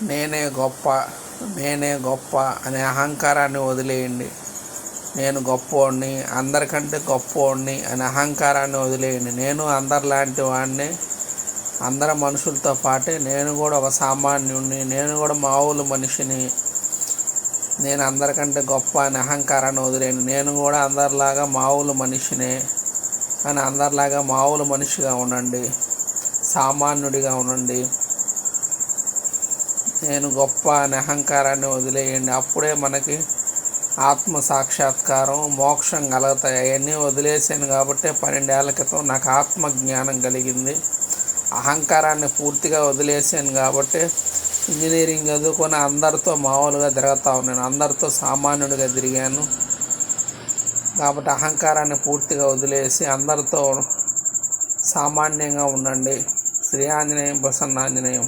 నేనే గొప్ప నేనే గొప్ప అనే అహంకారాన్ని వదిలేయండి. నేను గొప్పోడిని, అందరికంటే గొప్పోడిని అనే అహంకారాన్ని వదిలేయండి. నేను అందరిలాంటి వాడిని, అందరి మనుషులతో పాటే నేను కూడా ఒక సామాన్యుడిని, నేను కూడా మామూలు మనిషిని, నేను అందరికంటే గొప్ప అనే అహంకారాన్ని వదిలేయండి. నేను కూడా అందరిలాగా మామూలు మనిషినే అని అందరిలాగా మామూలు మనిషిగా ఉండండి, సామాన్యుడిగా ఉండండి. నేను గొప్ప అనే అహంకారాన్ని వదిలేయండి. అప్పుడే మనకి ఆత్మ సాక్షాత్కారం, మోక్షం కలుగుతాయి. అవన్నీ వదిలేసాను కాబట్టి 12 ఏళ్ల క్రితం నాకు ఆత్మజ్ఞానం కలిగింది. అహంకారాన్ని పూర్తిగా వదిలేసాను కాబట్టి ఇంజనీరింగ్ చదువుకొని అందరితో మామూలుగా తిరుగుతా ఉన్నాను, అందరితో సామాన్యుడిగా తిరిగాను. కాబట్టి అహంకారాన్ని పూర్తిగా వదిలేసి అందరితో సామాన్యంగా ఉండండి. శ్రీ ఆంజనేయం ప్రసన్నాంజనేయం.